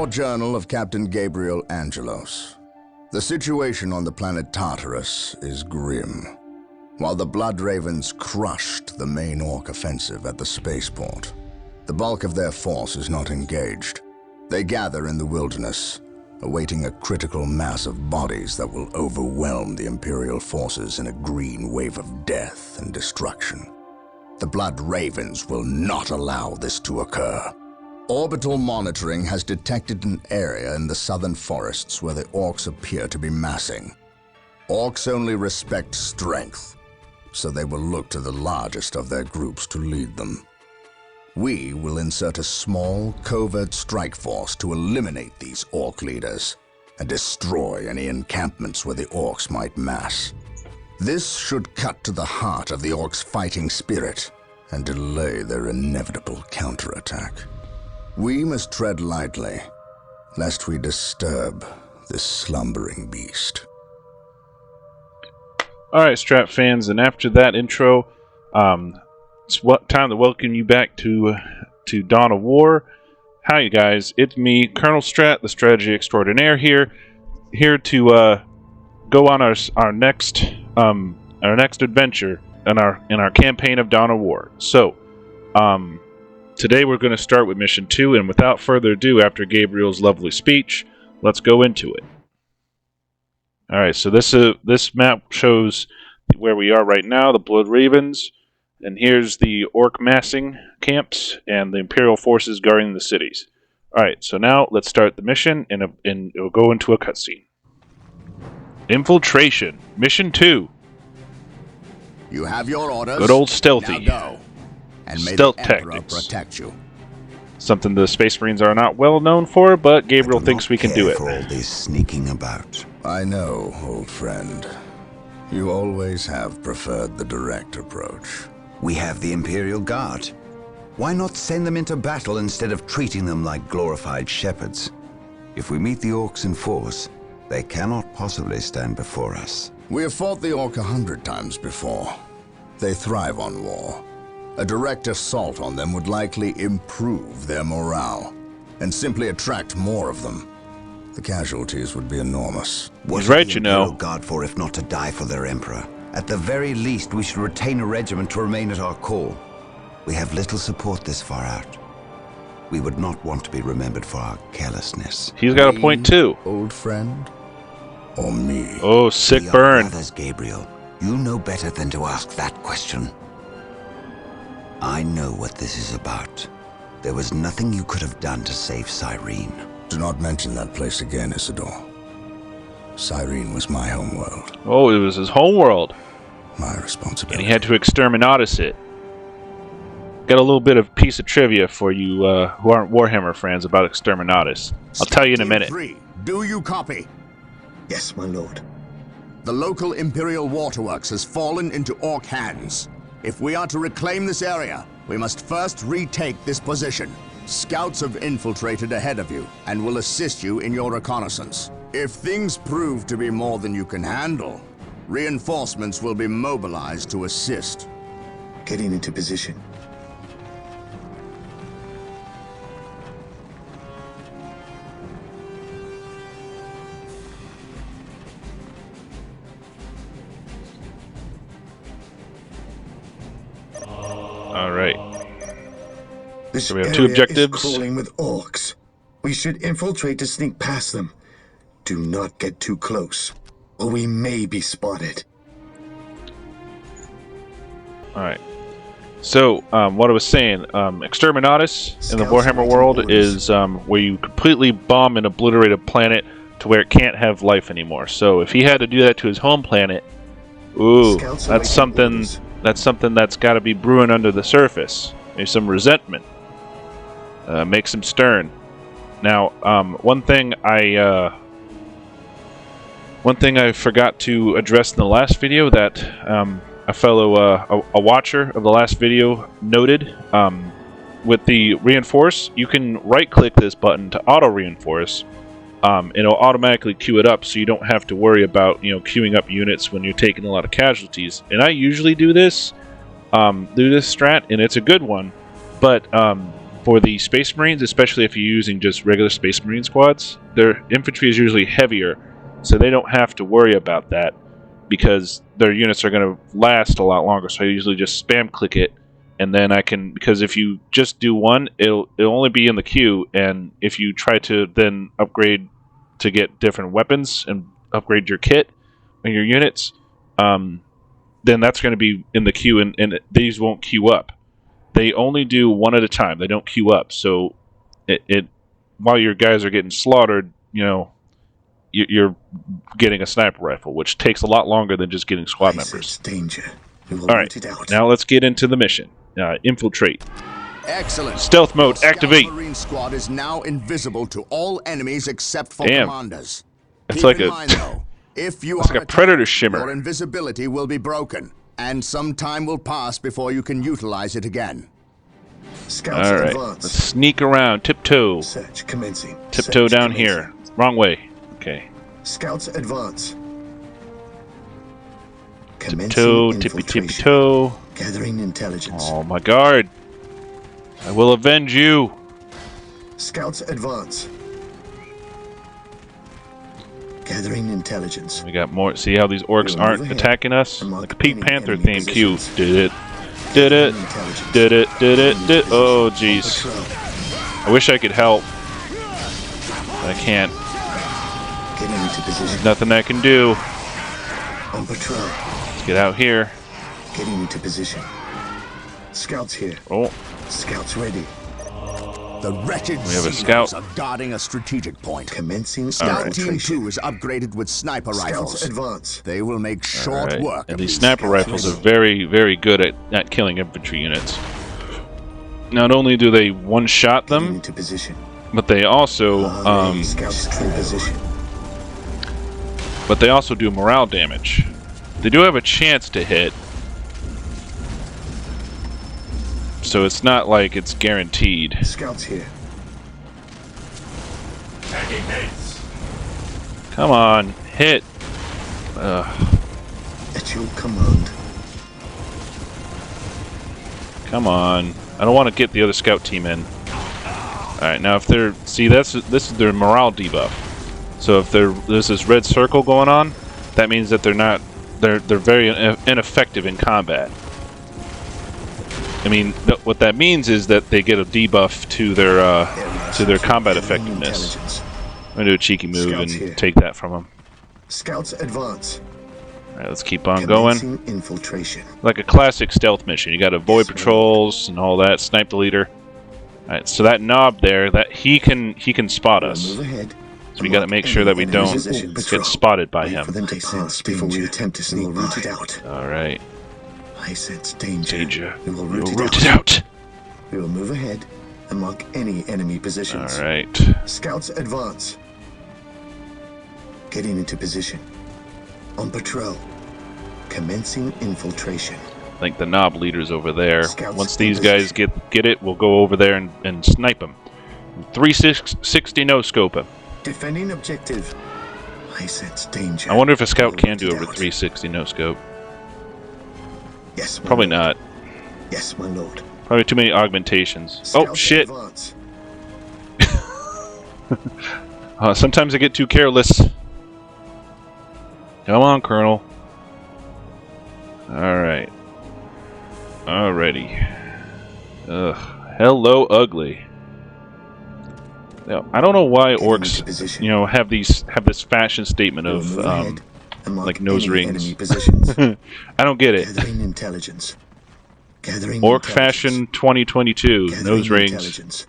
War Journal of Captain Gabriel Angelos. The situation on the planet Tartarus is grim. While the Blood Ravens crushed the main Ork offensive at the spaceport, the bulk of their force is not engaged. They gather in the wilderness, awaiting a critical mass of bodies that will overwhelm the Imperial forces in a green wave of death and destruction. The Blood Ravens will not allow this to occur. Orbital monitoring has detected an area in the southern forests where the Orks appear to be massing. Orks only respect strength, so they will look to the largest of their groups to lead them. We will insert a small, covert strike force to eliminate these Ork leaders and destroy any encampments where the Orks might mass. This should cut to the heart of the Orks' fighting spirit and delay their inevitable counterattack. We must tread lightly, lest we disturb this slumbering beast. Alright, Strat fans, and after that intro, it's time to welcome you back to Dawn of War. Hi, you guys. It's me, Colonel Strat, the Strategy Extraordinaire here to go on our next adventure in our campaign of Dawn of War. So, today we're going to start with Mission 2, and without further ado, after Gabriel's lovely speech, let's go into it. Alright, so this map shows where we are right now, the Blood Ravens, and here's the Ork massing camps and the Imperial forces guarding the cities. Alright, so now let's start the mission, and it'll go into a cutscene. Infiltration, Mission 2. You have your orders. Good old stealthy. Now go. And may Stealth the Emperor tactics. protect you. Something the Space Marines are not well known for, but Gabriel thinks we can do it. For all this sneaking about. I know, old friend. You always have preferred the direct approach. We have the Imperial Guard. Why not send them into battle instead of treating them like glorified shepherds? If we meet the Orks in force, they cannot possibly stand before us. We have fought the Ork 100 times before. They thrive on war. A direct assault on them would likely improve their morale and simply attract more of them. The casualties would be enormous. What He's right, is the you know. Imperial Guard for if not to die for their Emperor? At the very least, we should retain a regiment to remain at our call. We have little support this far out. We would not want to be remembered for our carelessness. He's got a point too. Old friend? Or me? Oh, sick We are burn. brothers, Gabriel. You know better than to ask that question. I know what this is about. There was nothing you could have done to save Cyrene. Do not mention that place again, Isidore. Cyrene was my homeworld. Oh, it was his homeworld, My and responsibility. he had to exterminatus it. Got a little bit of piece of trivia for you who aren't Warhammer fans about exterminatus. I'll tell you in a minute. 3, do you copy? Yes, my lord. The local Imperial waterworks has fallen into Ork hands. If we are to reclaim this area, we must first retake this position. Scouts have infiltrated ahead of you and will assist you in your reconnaissance. If things prove to be more than you can handle, reinforcements will be mobilized to assist. Getting into position. All right. This So we have area two objectives. is crawling with Orks. We should infiltrate to sneak past them. Do not get too close, or we may be spotted. All right. So, what I was saying, exterminatus in the Scouts Warhammer awaiting world orders. is where you completely bomb and obliterate a planet to where it can't have life anymore. So, if he had to do that to his home planet, ooh, Scouts that's awaiting something. orders. That's something that's got to be brewing under the surface. Maybe some resentment. Makes him stern. Now, one thing I forgot to address in the last video that a fellow a watcher of the last video noted, with the reinforce, you can right-click this button to auto-reinforce. It'll automatically queue it up, so you don't have to worry about queuing up units when you're taking a lot of casualties. And I usually do this strat, and it's a good one. But for the Space Marines, especially if you're using just regular Space Marine squads, their infantry is usually heavier, so they don't have to worry about that because their units are going to last a lot longer. So I usually just spam click it, and then I can, because if you just do one, it'll only be in the queue, and if you try to then upgrade to get different weapons and upgrade your kit and your units, then that's going to be in the queue, and these won't queue up. They only do one at a time. They don't queue up. So it while your guys are getting slaughtered, you know, you're getting a sniper rifle, which takes a lot longer than just getting squad members. Danger. All right, now let's get into the mission. Infiltrate. Excellent. Stealth mode, Your activate. Scout Marine squad is now invisible to all enemies except for Damn. commanders. It's Keep like in a mind, though, if you it's are like a attacked, predator shimmer. your invisibility will be broken, and some time will pass before you can utilize it again. Scouts All right, advance. let's sneak around, tiptoe. Search commencing. Tiptoe Search down commencing. here. Wrong way. Okay. Scouts advance. Tiptoe, tippy tippy toe. Gathering intelligence. Oh my guard. I will avenge you. Scouts advance. Gathering intelligence. We got more. See how these orcs We'll aren't move ahead attacking us? and mark Like a Pink any Panther enemy theme cue. positions. Did it. Did it. Intelligence. Did it. Did it. Did Oh, jeez. Patrol. I wish I could help. But I can't. Getting into position. Nothing I can do. On patrol. Let's get out here. Getting into position. Scouts here. Oh, Scouts ready. The wretched We have a Xenos scout. are guarding a strategic point. Commencing Scout Team infiltration. 2 is upgraded with sniper Scouts rifles. advance. They will make short alright. work And of these these sniper scouts. rifles are very, very good at killing infantry units. Not only do they one-shot Getting them, into position. but they also Scouts in position. do morale damage. They do have a chance to hit, so it's not like it's guaranteed. Scouts here. Come on, hit. At your command. Come on. I don't want to get the other scout team in. Alright, now if they're... See, this is their morale debuff. So if there's this red circle going on, that means that they're not... They're very ineffective in combat. I mean, what that means is that they get a debuff to their combat effectiveness. Intelligence. I'm gonna do a cheeky move Scouts and here. take that from them. Scouts advance. Alright, let's keep on going. Commencing infiltration. Like a classic stealth mission. You got to avoid patrols and all that. Snipe the leader. Alright, so that knob there, that he can spot us. Move ahead. So we got to make sure that we don't get spotted by Wait him. for them to pass before we attempt to sneak root it out. All right, I sense danger. danger. We will We'll root root it it out. out. We will move ahead and mark any enemy positions. All right. Scouts advance. Getting into position. On patrol. Commencing infiltration. I think the knob leader's over there. Scouts Once in these guys get it, we'll go over there and snipe them. 360 no scope him. Defending objective. I sense danger. I wonder if a scout We'll can root do it over out. 360 no scope. Yes, my Probably lord. not. Yes, my lord. Probably too many augmentations. Oh Scouts shit! advance. Sometimes I get too careless. Come on, Colonel. Alright. Alrighty. Ugh. Hello, ugly. Now, I don't know why Getting into orcs, position. you know, have this fashion statement We'll of move ahead and mark like nose any rings. enemy positions. I don't get it. Gathering intelligence. Gathering Orc intelligence. fashion 2022 Gathering nose rings. intelligence.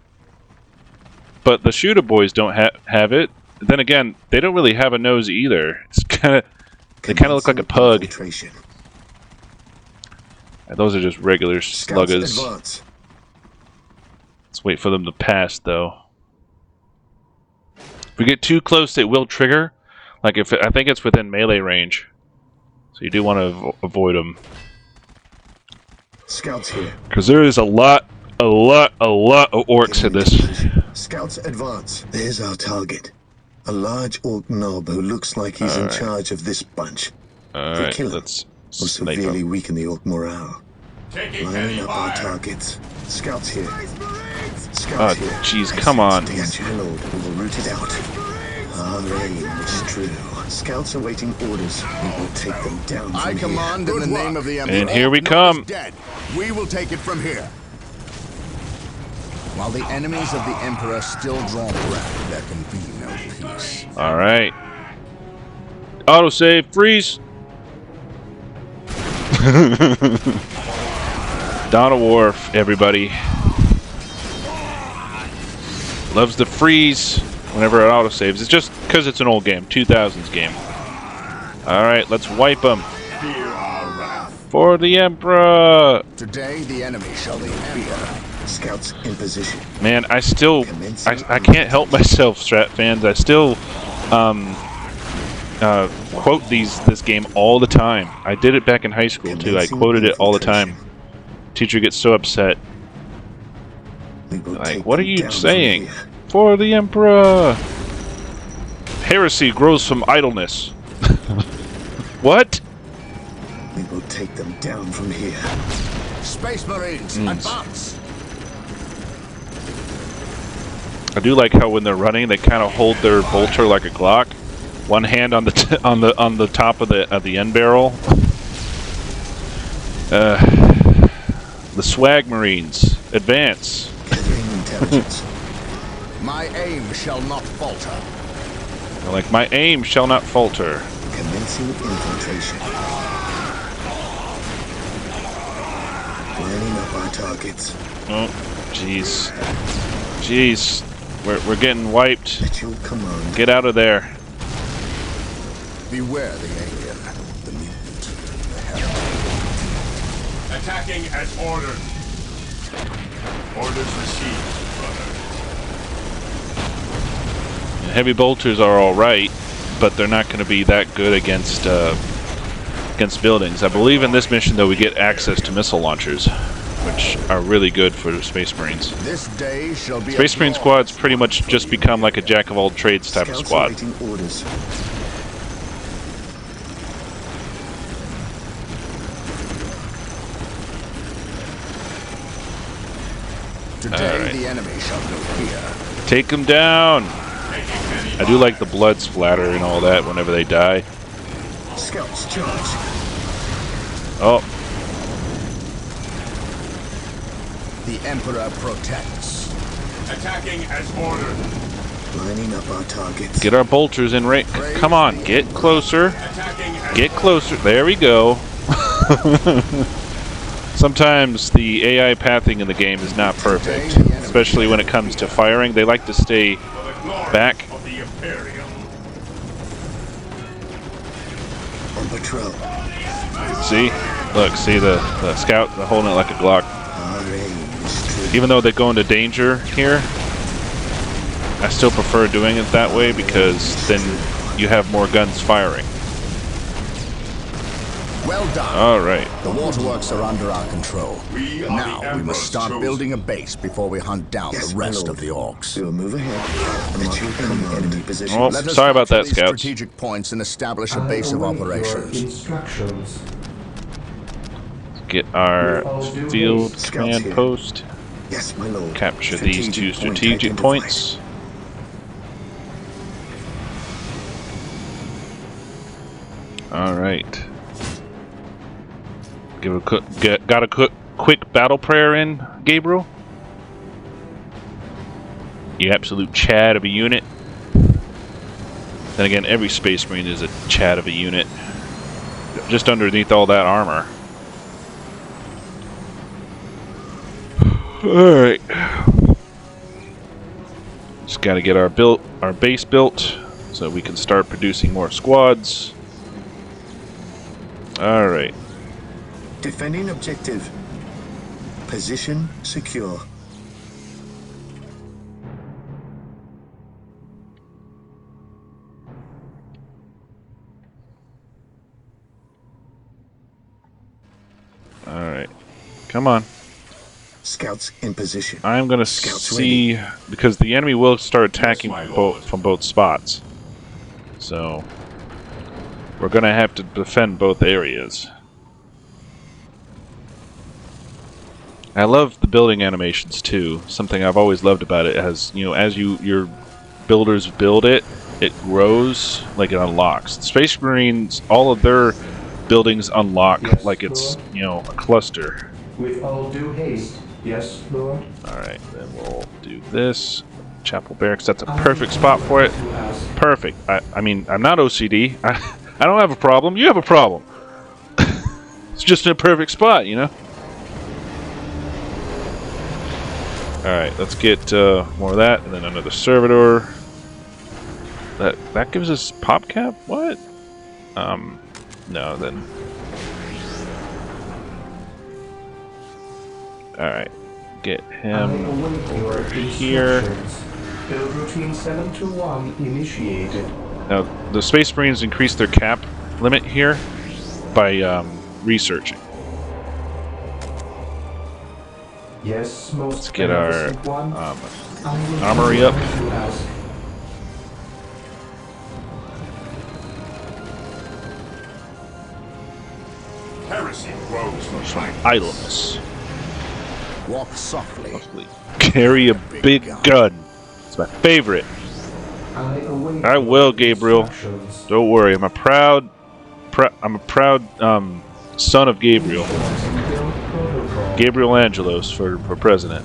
But the shooter boys don't have it. Then again, they don't really have a nose either. It's they kind of look like a Commencing pug. infiltration. Those are just regular Scouts sluggers. advance. Let's wait for them to pass, though. If we get too close, it will trigger. Like if I think it's within melee range, so you do want to avoid them Scouts here. because there is a lot of orcs in this. Scouts advance. There's our target. A large orc knob who looks like he's in Alright. charge of this bunch. All We right, kill him. let's Will snipe severely them. weaken the orc morale. Lining up our targets. Scouts here. Scouts Oh, jeez, come on. Yes, my lord. We will root it out. Our aim is true. Scouts awaiting orders. We will take them down from I here. command in the name of the Emperor. And here we Orc come. is dead. We will take it from here. While the enemies of the Emperor still draw breath, there can be no peace. All right. Autosave, freeze. Dawn of War, everybody. Loves to freeze whenever it autosaves. It's just because it's an old game, 2000s game. All right, let's wipe them. For the Emperor. Today, the enemy shall be Emperor. Scouts in position. Man, I can't help myself, Strat fans. I still quote this game all the time. I did it back in high school too. I quoted it all the time. Teacher gets so upset. Like, what are you saying? For the Emperor. Heresy grows from idleness. What? We will take them down from here. Space Marines, advance! I do like how when they're running, they kind of hold their bolter like a Glock. One hand on the on the top of the end barrel. The Swag Marines advance. Gathering intelligence. My aim shall not falter. They're like, my aim shall not falter. Commencing infiltration. Lining up our targets. Oh, jeez, jeez, we're getting wiped. At your command. Get out of there. Beware the alien, the mutant, the heretic. Attacking as ordered. Orders received, brother. Heavy bolters are all right, but they're not going to be that good against buildings. I believe in this mission, though, we get access to missile launchers, which are really good for the Space Marines. This day shall be Space Marine squad's pretty much just become like a jack of all trades type of Scouts squad. awaiting orders. Today All right. the enemy shall know fear. Take them down. I do like the blood splatter and all that whenever they die. Scouts charge. Oh, The Emperor protects. Attacking as ordered. Lining up our targets. get our bolters in range. Come on, get closer. Attacking as Get closer. There we go. Sometimes the AI pathing in the game is not perfect, especially when it comes to firing. They like to stay for the glory back. of the Imperium. On patrol. See? Look, see the scout holding it like a Glock. Our aim is true. Even though they go into danger here, I still prefer doing it that way because then you have more guns firing. Well done. All right. The waterworks are under our control. We are Now the we must Emperor's start chosen. building a base before we hunt down Yes, the my rest lord. of the orcs. We will move ahead and mark any enemy position. Oh, Let us sorry about capture that, these Scouts. strategic points and establish a I base of await your operations. instructions. Get our field Scouts command here. post. Yes, my lord. Capture these two point strategic identified. points. All right. Got a quick battle prayer in, Gabriel. You absolute Chad of a unit. Then again, every Space Marine is a Chad of a unit. Just underneath all that armor. Alright. Just gotta get our base built so we can start producing more squads. Alright. Defending objective. Position secure. Alright. Come on. Scouts in position. I'm gonna Scouts see because the enemy will start attacking Yes, my lord. from both spots. So we're gonna have to defend both areas. I love the building animations too. Something I've always loved about it has, you know, as your builders build it, it grows, like it unlocks. The Space Marines, all of their buildings unlock like it's, you know, a cluster. With all due haste, yes, Lord. Alright, then we'll do this. Chapel Barracks, that's a perfect spot for it. Perfect. I mean, I'm not OCD. I don't have a problem. You have a problem. It's just in a perfect spot, you know? Alright, let's get more of that, and then another servitor. That gives us pop cap? What? No, then. Alright, get him over here. Build routine 721 initiated. Now, the Space Marines increase their cap limit here by researching. Yes, most Let's get our one. armory up. Heresy grows from silence. Idleness. Walk softly. Carry a big gun. It's my favorite. I will, Gabriel. Don't worry. I'm a proud son of Gabriel. Gabriel Angelos for president.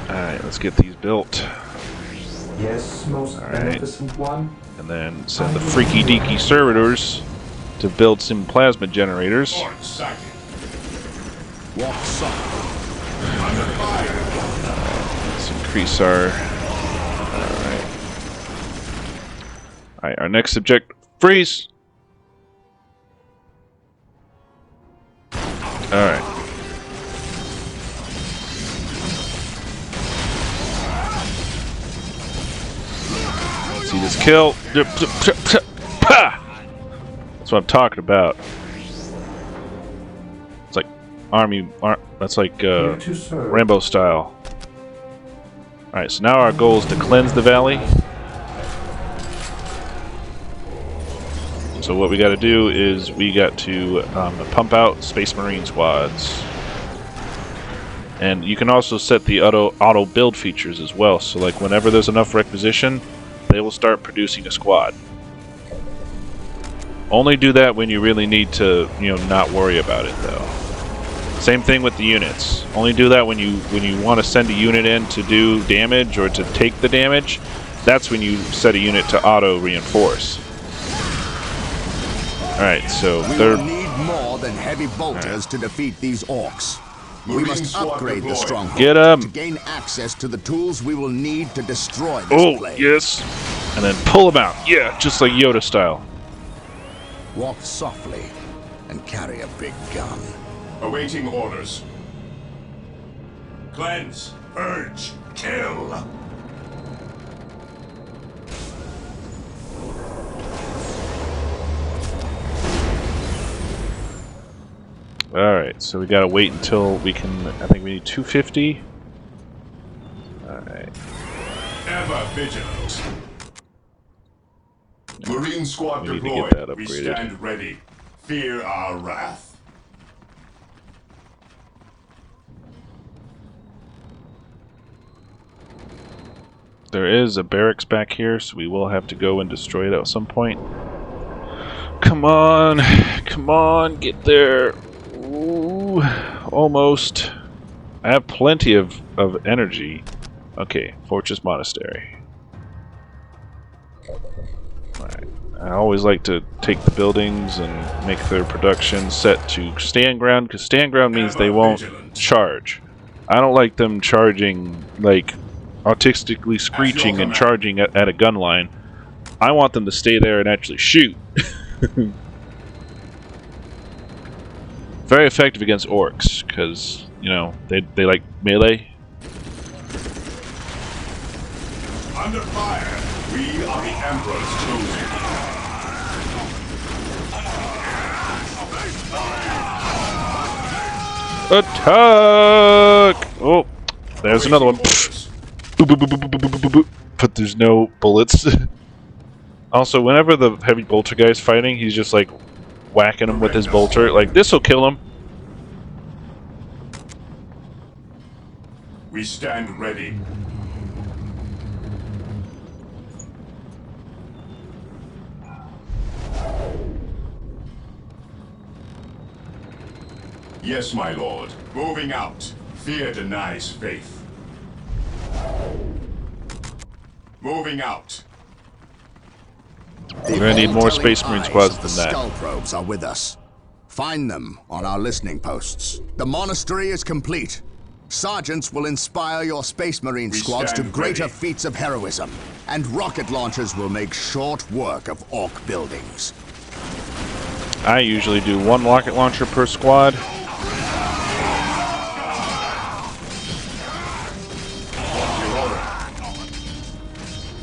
Alright, let's get these built. Yes, most beneficent one. And then send the freaky deaky servitors to build some plasma generators. Lord sighted. Walk softly. Under fire. Let's increase our... Alright, our next subject... Freeze! Alright. See this kill? That's what I'm talking about. It's like that's like Rambo style. Alright, so now our goal is to cleanse the valley. So what we got to do is we got to pump out Space Marine squads. And you can also set the auto build features as well. So like whenever there's enough requisition, they will start producing a squad. Only do that when you really need to, you know, not worry about it though. Same thing with the units. Only do that when you want to send a unit in to do damage or to take the damage. That's when you set a unit to auto reinforce. Alright, so We will need more than heavy bolters to defeat these orcs. We Marine must squad upgrade the deployed. stronghold. Get 'em. To gain access to the tools we will need to destroy this oh place. yes, and then pull them out. Yeah, just like Yoda style. Walk softly and carry a big gun. Awaiting orders. Cleanse. Purge. Kill. Alright, so we gotta wait until we can. I think we need 250. Alright. Ever vigilant. Marine squad We need to deployed. get that We upgraded. stand ready. Fear our wrath. There is a barracks back here, so we will have to go and destroy it at some point. Come on, get there. Ooh, almost. I have plenty of energy. Okay, Fortress Monastery. Alright. I always like to take the buildings and make their production set to stand ground, because stand ground means they won't charge. I don't like them charging, like, autistically screeching and charging at a gun line. I want them to stay there and actually shoot. Very effective against orcs, because, you know, they like melee. Under fire. We are the Emperor's chosen. Attack! Oh, there's another one. Orders. Boop, boop, boop, boop, boop, boop, boop, boop. But there's no bullets. Also, whenever the heavy bolter guy's fighting, he's just like whacking him with his bolter. Like, this'll kill him. We stand ready. Yes, my lord. Moving out. Fear denies faith. Moving out. We're gonna need more Space Marine squads than that. Skull probes are with us. Find them on our listening posts. The monastery is complete. Sergeants will inspire your Space Marine squads to greater feats of heroism, and rocket launchers will make short work of Orc buildings. I usually do 1 rocket launcher per squad.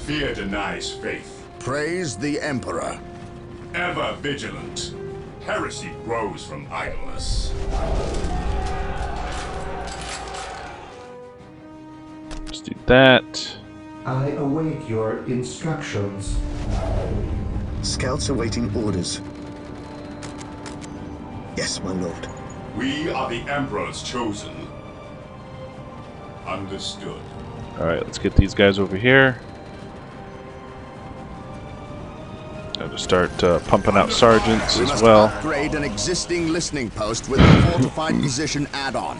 Fear denies faith. Praise the Emperor. Ever vigilant. Heresy grows from idleness. Let's do that. I await your instructions. Scouts awaiting orders. Yes, my lord. We are the Emperor's chosen. Understood. Alright, let's get these guys over here. Got to start pumping out sergeants as well. Upgrade an existing listening post with a fortified position add-on.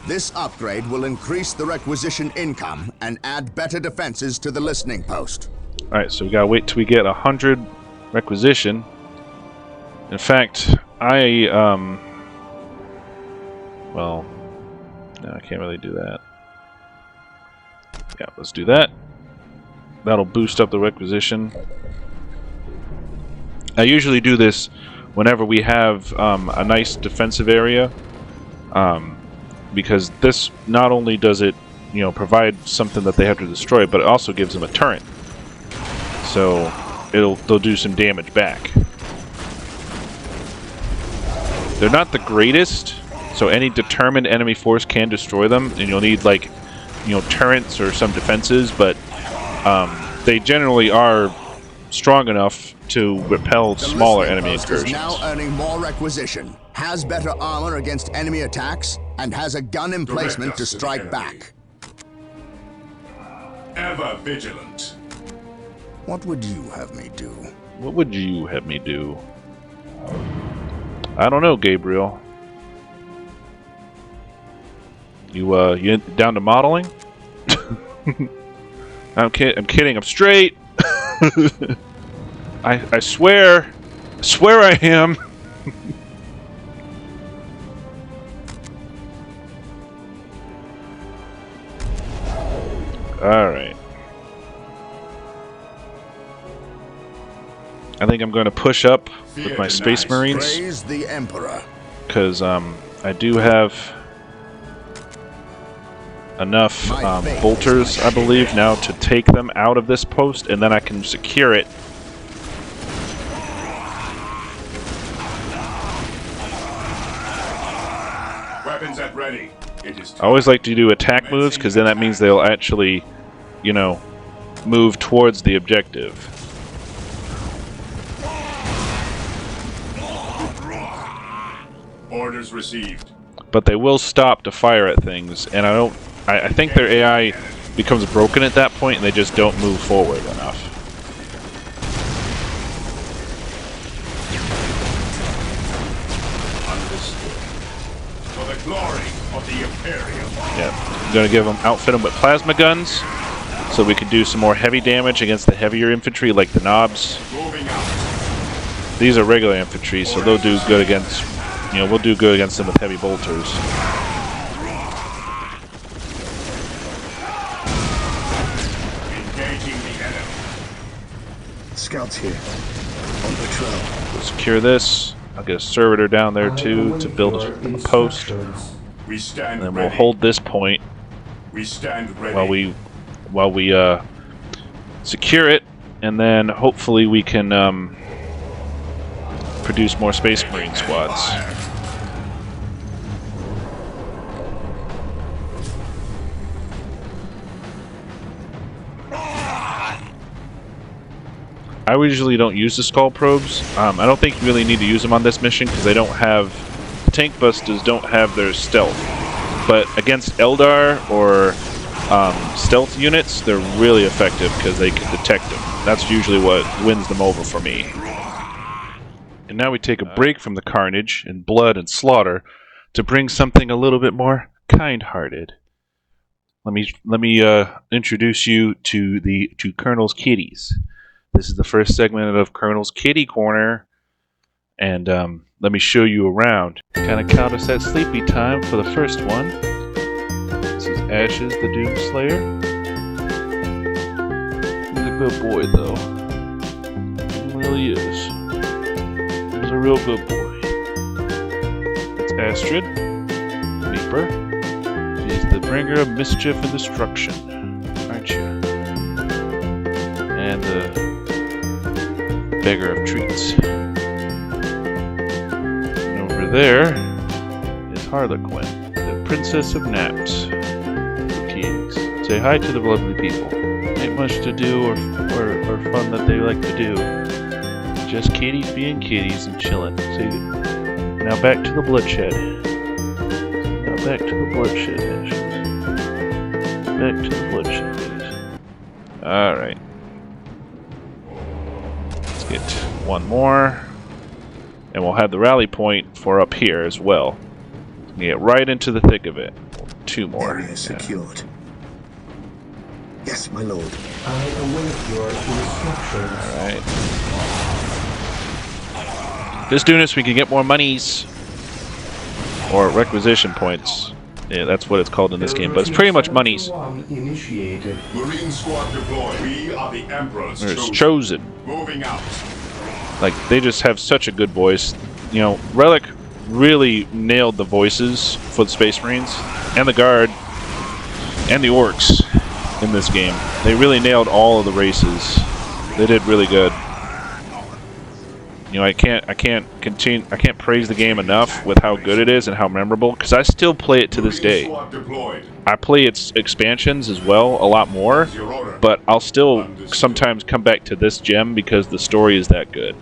This upgrade will increase the requisition income and add better defenses to the listening post. Alright, so we gotta wait till we get 100 requisition. In fact, well, no, I can't really do that. Yeah, let's do that. That'll boost up the requisition. I usually do this whenever we have a nice defensive area, because this not only does it, provide something that they have to destroy, but it also gives them a turret. So they'll do some damage back. They're not the greatest, so any determined enemy force can destroy them, and you'll need turrets or some defenses, but they generally are strong enough to repel smaller enemy incursions. Is now earning more requisition, has better armor against enemy attacks, and has a gun emplacement to strike back. Ever vigilant. What would you have me do? What would you have me do? I don't know, Gabriel. You down to modeling? I'm kidding. I'm straight. I swear I am. All right. I think I'm going to push up with my Space Marines. Praise the Emperor. Because I do have enough bolters, I believe, now to take them out of this post, and then I can secure it. Weapons at ready. I always like to do attack moves, because then that means they'll actually, move towards the objective. Orders received. But they will stop to fire at things, and I think their AI becomes broken at that point, and they just don't move forward enough. Understood. For the glory of the Imperium. Yeah, I'm gonna outfit them with plasma guns, so we can do some more heavy damage against the heavier infantry, like the knobs. Moving out. These are regular infantry, so they'll do good against. We'll do good against them with heavy bolters. Engaging the enemy. Scouts here. On patrol. We'll secure this. I'll get a servitor down there too to build a post. We stand And then ready. we'll hold this point We stand ready. while we secure it, and then hopefully we can produce more Space Marine squads. I usually don't use the skull probes. I don't think you really need to use them on this mission because they don't have... Tank busters don't have their stealth. But against Eldar or stealth units, they're really effective because they can detect them. That's usually what wins them over for me. And now we take a break from the carnage and blood and slaughter to bring something a little bit more kind-hearted. Let me introduce you to Colonel's Kitties. This is the first segment of Colonel's Kitty Corner, and let me show you around. Kind of count us at sleepy time for the first one. This is Ashes, the Doomslayer. He's a good boy, though. He really is. He's a real good boy. It's Astrid, Reaper. She's the bringer of mischief and destruction, aren't you? And the beggar of treats. And over there is Harlequin, the princess of naps. Kids, say hi to the lovely people. Ain't much to do or fun that they like to do. Just kitties being kitties and chilling. Say now back to the bloodshed. Now back to the bloodshed, Ashes. Back to the bloodshed, guys. Alright. Let's get one more. And we'll have the rally point for up here as well. Get right into the thick of it. Two more. Area secured. Yes, my lord. I await your instructions. Alright. Just doing this, we can get more monies. Or requisition points. Yeah, that's what it's called in this game, but it's pretty much monies. Initiated. Marine squad deployed. We are the Emperor's It's chosen. Moving out. Like, they just have such a good voice. You know, Relic really nailed the voices for the Space Marines, and the Guard, and the Orcs in this game. They really nailed all of the races. They did really good. You know, I can't praise the game enough with how good it is and how memorable, because I still play it to this day. I play its expansions as well a lot more, but I'll still sometimes come back to this gem because the story is that good.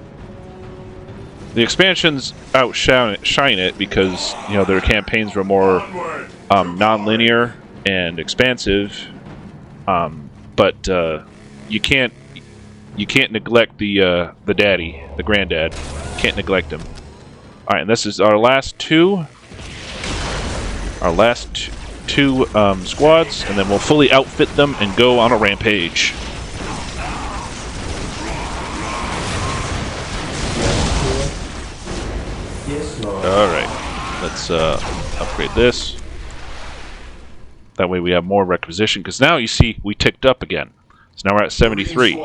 The expansions outshine it because, you know, their campaigns were more non-linear and expansive, but you can't neglect the daddy, the granddad. Can't neglect him. All right, and this is our last two. Our last two squads, and then we'll fully outfit them and go on a rampage. Yes, Lord. All right, let's upgrade this. That way we have more requisition, because now you see we ticked up again. So now we're at 73.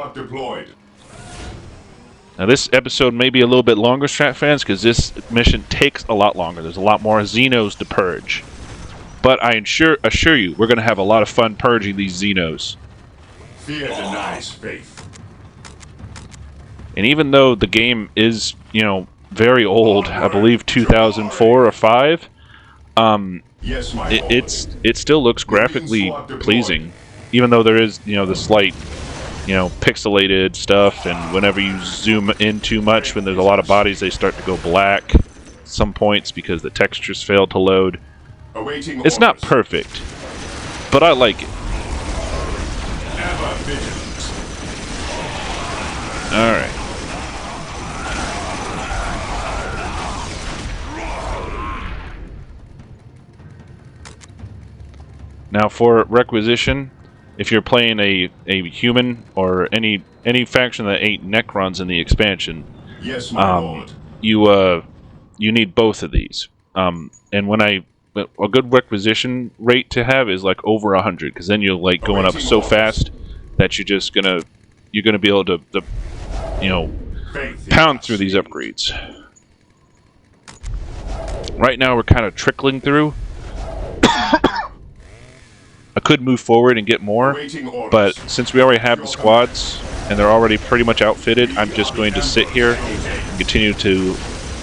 Now this episode may be a little bit longer, Strat fans, because this mission takes a lot longer. There's a lot more Xenos to purge. But I assure you, we're going to have a lot of fun purging these Xenos. Fear denies faith. And even though the game is, you know, very old, I believe 2004 or 5, Yes, my lord. it still looks graphically pleasing. Even though there is, you know, the slight, you know, pixelated stuff, and whenever you zoom in too much, when there's a lot of bodies, they start to go black at some points because the textures fail to load. Awaiting It's not orders. perfect, but I like it. Ever vigilant. Alright. Now for requisition, if you're playing a human or any faction that ain't Necrons in the expansion, Yes, my lord. you need both of these. And when a good requisition rate to have is like over 100, because then you're like going up so fast that you're gonna be able to you know, Faith pound through these upgrades. Right now we're kind of trickling through. I could move forward and get more, Awaiting orders. but since we already have the squads and they're already pretty much outfitted, I'm just going to sit here and continue to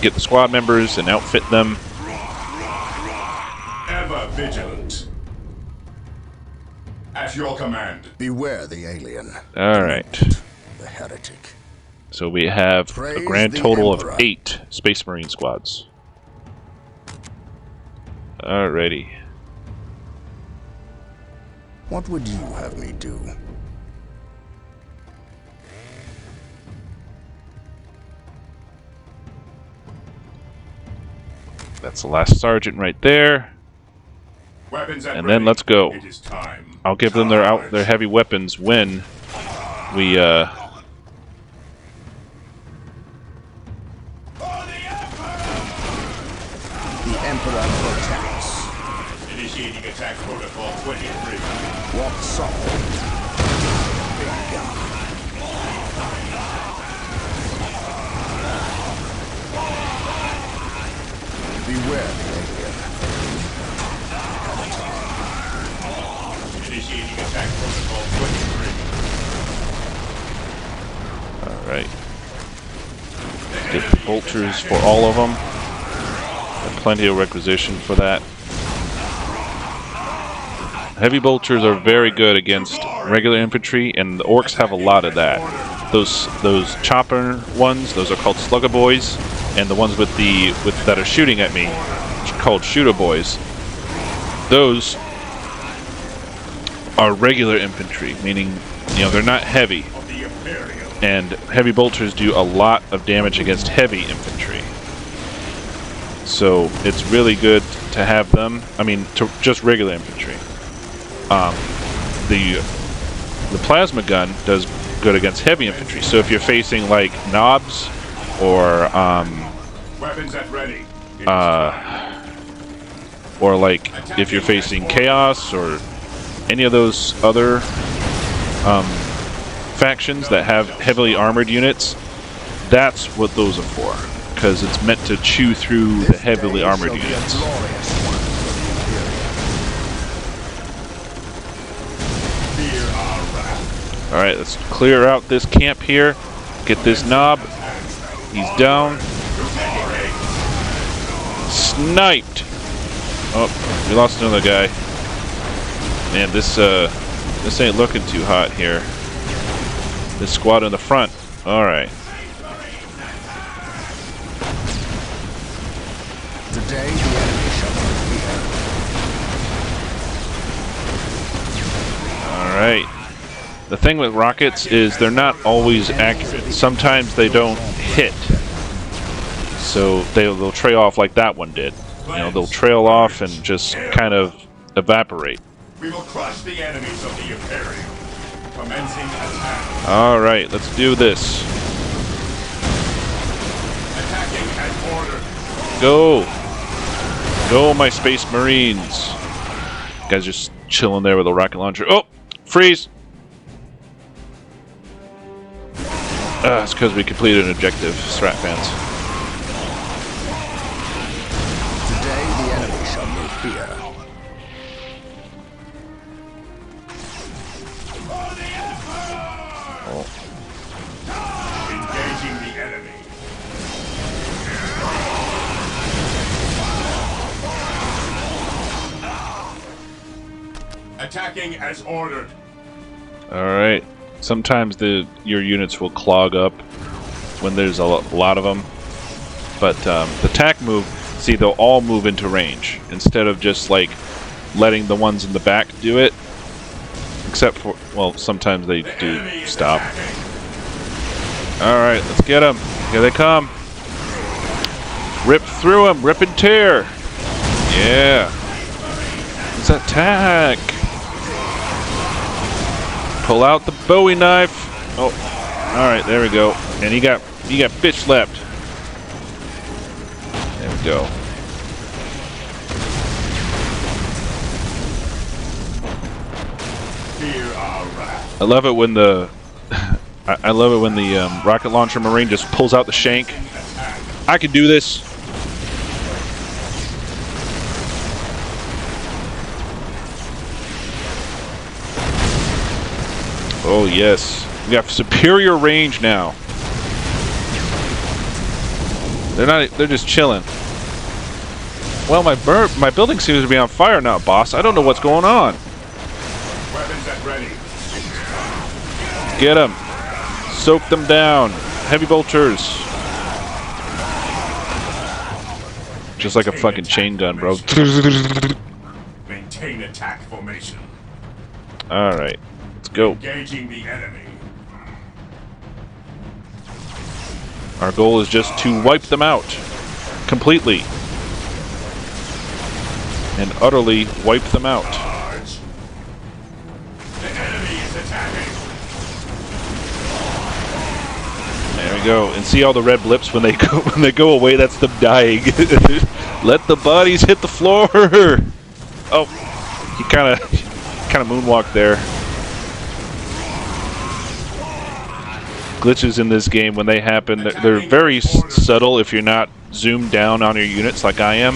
get the squad members and outfit them. Ever vigilant. At your command. Beware the alien. Alright. The heretic. So we have a Praise grand the total Emperor. of 8 Space Marine squads. Alrighty. What would you have me do? That's the last sergeant right there. Weapons at And then ready. let's go. It is time. I'll give them their heavy weapons when we The Emperor protects. Initiating attack protocol 23. What's so? Big gun. Beware the alien. Initiating attack protocol 23. Alright. Get the vultures for all of them. Got plenty of requisition for that. Heavy vultures are very good against regular infantry, and the orcs have a lot of that. Those chopper ones, those are called slugger boys, and the ones that are shooting at me, called shooter boys. Those are regular infantry, meaning they're not heavy. Of the Imperial. And heavy bolters do a lot of damage against heavy infantry. So it's really good to have them. I mean, just regular infantry. The plasma gun does good against heavy infantry. So if you're facing like knobs or Weapons at ready. It is time. or like if you're facing chaos or any of those other factions that have heavily armored units, that's what those are for, because it's meant to chew through the heavily armored units. Fear our wrath. Alright, let's clear out this camp here. Get this knob. He's down. Sniped! Oh, we lost another guy. Man, this ain't looking too hot here. This squad in the front. Alright. Today the enemy shall not Alright. The thing with rockets is they're not always accurate. Sometimes they don't hit. So they'll trail off like that one did. They'll trail off and just kind of evaporate. We will crush the enemies of the Imperial. Commencing attack. Alright, let's do this. Attacking as ordered. Go! Go, my Space Marines! Guys just chilling there with a rocket launcher. Oh! Freeze! It's because we completed an objective, Strat fans. Today the enemy shall know fear. Engaging the enemy. Attacking as ordered. Alright. Sometimes your units will clog up when there's a lot of them. But the attack move, see, they'll all move into range. Instead of just like letting the ones in the back do it. Except for, well, sometimes they do stop. Alright, let's get them. Here they come. Rip through them. Rip and tear. Yeah. Let's attack. Pull out the Bowie knife. Oh, all right, there we go. And he got bitch slapped. There we go. Fear our wrath. I love it when the rocket launcher Marine just pulls out the shank. I can do this. Oh yes, we got superior range now. They're just chilling. Well, my building seems to be on fire now, boss. I don't know what's going on. Weapons at ready. Get them. Soak them down. Heavy bolters. Just like a fucking chain gun, bro. Maintain attack formation. Alright, let's go. Engaging the enemy. Our goal is just to wipe them out. Completely. And utterly wipe them out. Charge. The enemy is attacking. There we go. And see all the red blips when they go away, that's them dying. Let the bodies hit the floor. Oh, he kind of moonwalked there. Glitches in this game, when they happen, they're very subtle if you're not zoomed down on your units like I am.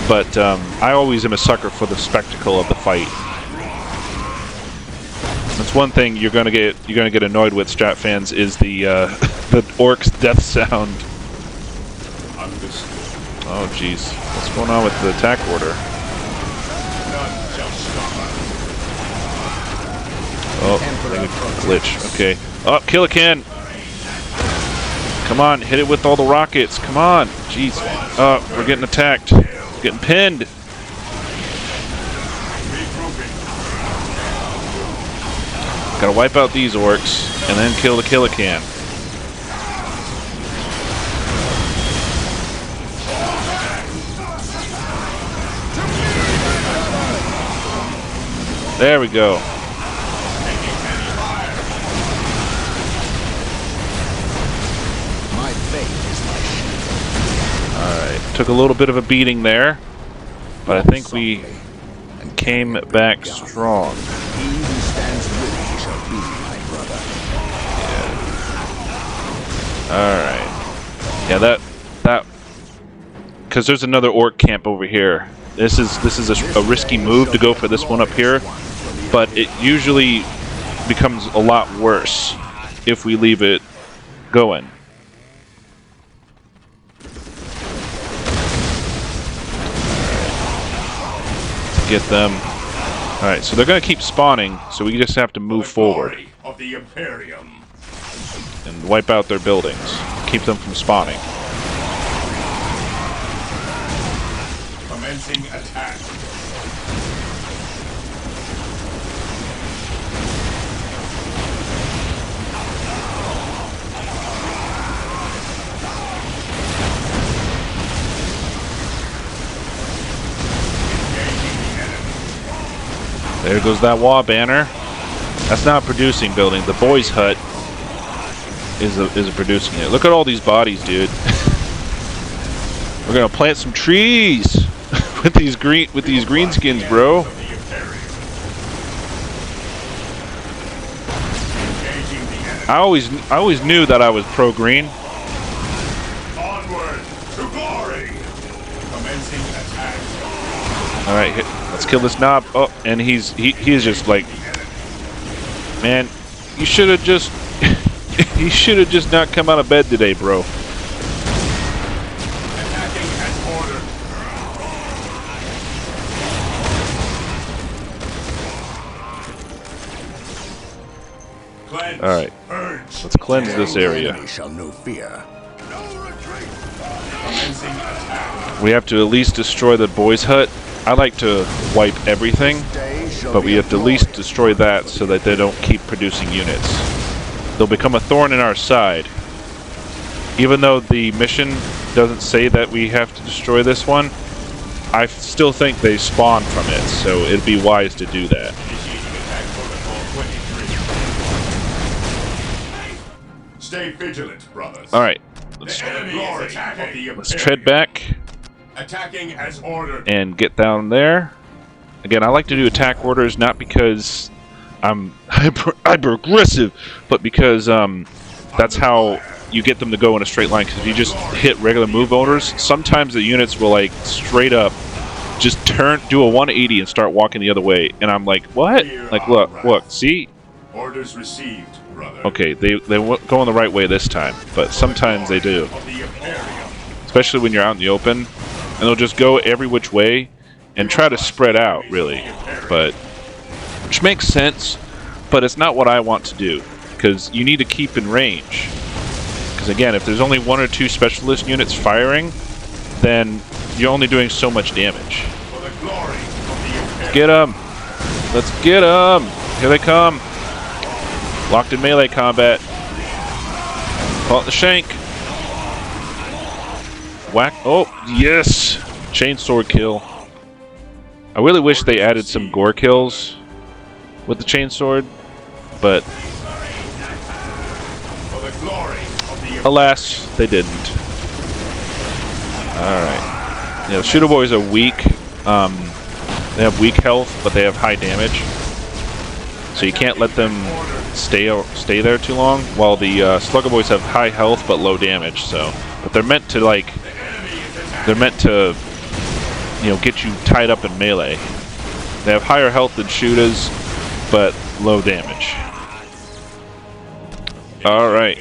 But I always am a sucker for the spectacle of the fight. That's one thing you're gonna get annoyed with, Strat fans, is the the ORKS death sound. Oh jeez, what's going on with the attack order? Oh, glitch. Okay. Oh, kill a can. Come on, hit it with all the rockets. Come on. Jeez. Oh, we're getting attacked. Getting pinned. Gotta wipe out these orcs and then kill the Killacan. There we go. Alright, took a little bit of a beating there, but I think we came back strong. Alright. Yeah, that because there's another orc camp over here. This is a risky move to go for this one up here, but it usually becomes a lot worse if we leave it going. Get them. Alright, so they're going to keep spawning, so we just have to move forward Of the Imperium. and wipe out their buildings. Keep them from spawning. Commencing attack. There goes that wall banner. That's not a producing building. The boys' hut is a producing it. Look at all these bodies, dude. We're gonna plant some trees with these greenskins, bro. I always knew that I was pro green. Onward to glory. Commencing attack. All right, let's kill this knob. Oh, and he is just like, man, you should have just you should have just not come out of bed today, bro. Attacking as ordered. Cleanse. All right, Purge. let's cleanse this area. Enemy shall know fear. Commencing attack. We have to at least destroy the boys' hut. I like to wipe everything, but we have to at least destroy that so that they don't keep producing units. They'll become a thorn in our side. Even though the mission doesn't say that we have to destroy this one, I still think they spawn from it, so it'd be wise to do that. Initiating attack protocol 23. Stay vigilant, brothers. Alright, The enemy is attacking. let's tread back Attacking as ordered. and get down there. Again, I like to do attack orders not because I'm hyper aggressive, but because that's how you get them to go in a straight line. Because if you just hit regular move orders, sometimes the units will like straight up just do a 180 and start walking the other way, and I'm like, what? Like, look, see? Orders received, brother. Okay, they go in the right way this time, but sometimes they do, Of the Imperium. especially when you're out in the open, and they'll just go every which way and try to spread out, really. But which makes sense, but it's not what I want to do, because you need to keep in range. Because Because again, if there's only 1 or 2 specialist units firing, then you're only doing so much damage. For the glory of the Let's get them! Let's get them! Here they come! Locked in melee combat. Pull out the shank. Whack. Oh, yes! Chainsword kill. I really wish they added some gore kills with the chainsword, but for the glory of the alas, they didn't. Alright. Yeah, the shooter boys are weak. They have weak health, but they have high damage. So you can't let them stay there too long, while the slugger boys have high health but low damage, so. But they're meant to, like, you know, get you tied up in melee. They have higher health than shooters, but low damage. Alright.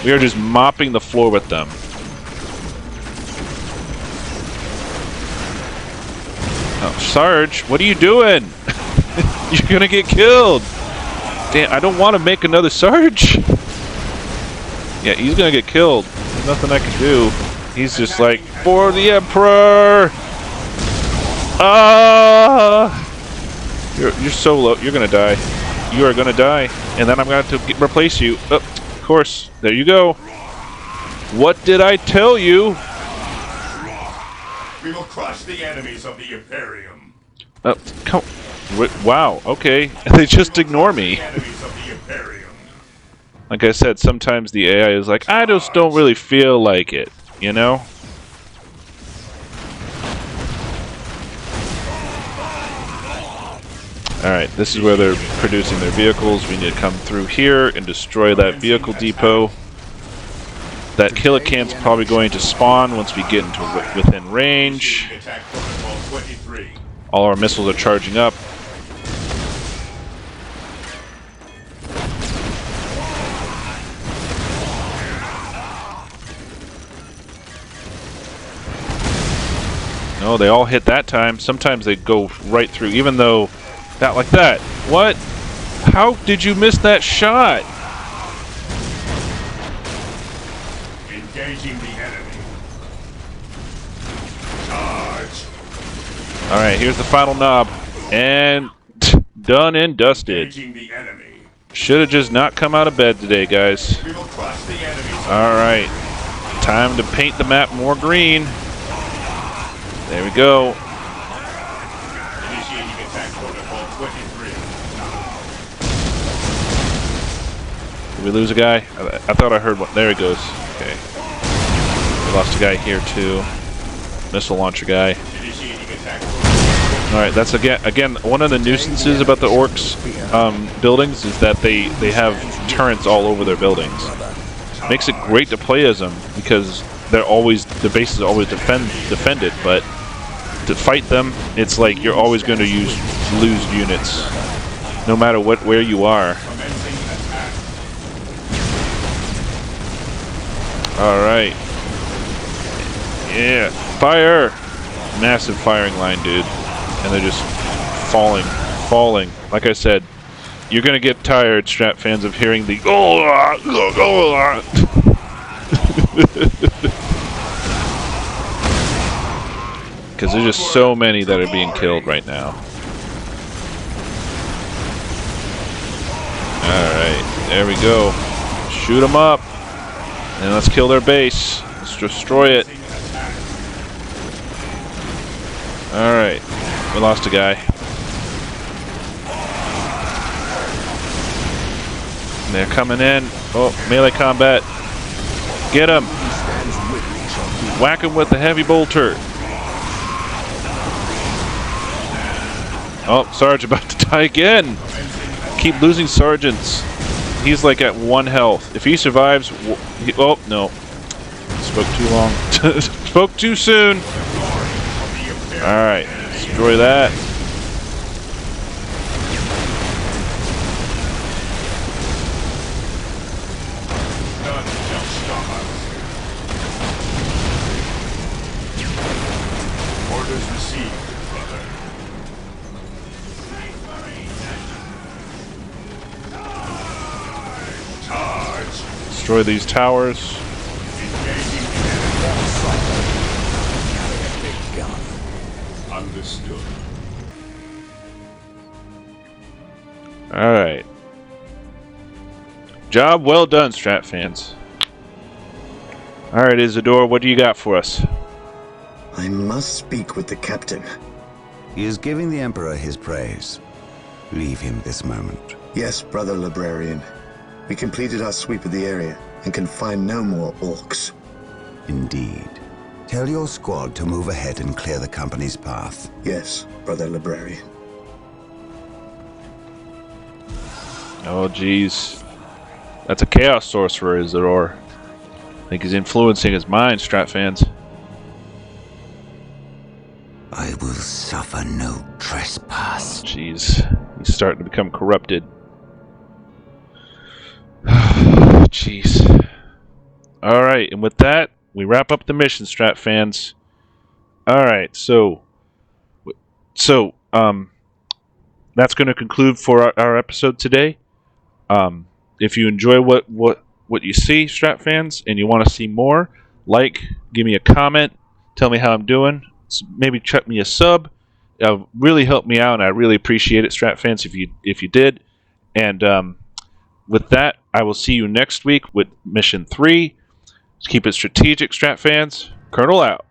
We are just mopping the floor with them. Oh, Sarge, what are you doing? You're gonna get killed! Damn, I don't want to make another Sarge! Yeah, he's gonna get killed. There's nothing I can do. He's just like, for the Emperor! Ah! You're so low. You're gonna die. You are gonna die. And then I'm gonna have to replace you. Oh, of course. There you go. What did I tell you? We will crush the enemies of the Imperium. Come. Wow. Okay. They just ignore me. Enemies of the Imperium. Like I said, sometimes the AI is like, I just don't really feel like it. You know? Alright, this is where they're producing their vehicles. We need to come through here and destroy that vehicle depot. That Killican's probably going to spawn once we get into within range. Attack protocol 23. All our missiles are charging up. No, they all hit that time. Sometimes they go right through, even though... Not like that. What? How did you miss that shot? Engaging the enemy. Charge. Alright, here's the final knob. And... done and dusted. Engaging the enemy. Should have just not come out of bed today, guys. We will crush the enemies. Alright. Time to paint the map more green. There we go. Initiating attack protocol 23. Did we lose a guy? I thought I heard one. There he goes. Okay. We lost a guy here too. Missile launcher guy. Initiating attack. Alright, that's again one of the nuisances about the Orcs buildings is that they have turrets all over their buildings. Makes it great to play as them because their base is always defended, but to fight them, it's like you're always going to lose units, no matter where you are. All right, yeah, fire! Massive firing line, dude, and they're just falling. Like I said, you're gonna get tired, Strat fans, of hearing the because there's just so many that are being killed right now. Alright, there we go. Shoot them up. And let's kill their base. Let's destroy it. Alright, we lost a guy. They're coming in. Oh, melee combat. Get him. Whack him with the heavy bolter. Oh, Sarge about to die again. Keep losing sergeants. He's like at 1 health. If he survives... oh, no. Spoke too long. Spoke too soon. Alright. Destroy that. Orders received, brother. Destroy these towers. Understood. Alright. Job well done, Strat fans. Alright, Isidore, what do you got for us? I must speak with the captain. He is giving the Emperor his praise. Leave him this moment. Yes, brother librarian. We completed our sweep of the area and can find no more orcs. Indeed. Tell your squad to move ahead and clear the company's path. Yes, brother librarian. Oh, jeez. That's a Chaos Sorcerer, Isidore. I think he's influencing his mind, Strat fans. I will suffer no trespass. Jeez. He's starting to become corrupted. Jeez. Alright, and with that, we wrap up the mission, Strat fans. Alright, so that's going to conclude for our episode today. If you enjoy what you see, Strat fans, and you want to see more, give me a comment, tell me how I'm doing, maybe chuck me a sub. Really help me out, and I really appreciate it, Strat fans, if you did. And with that, I will see you next week with Mission 3. Keep it strategic, Strat fans. Colonel out.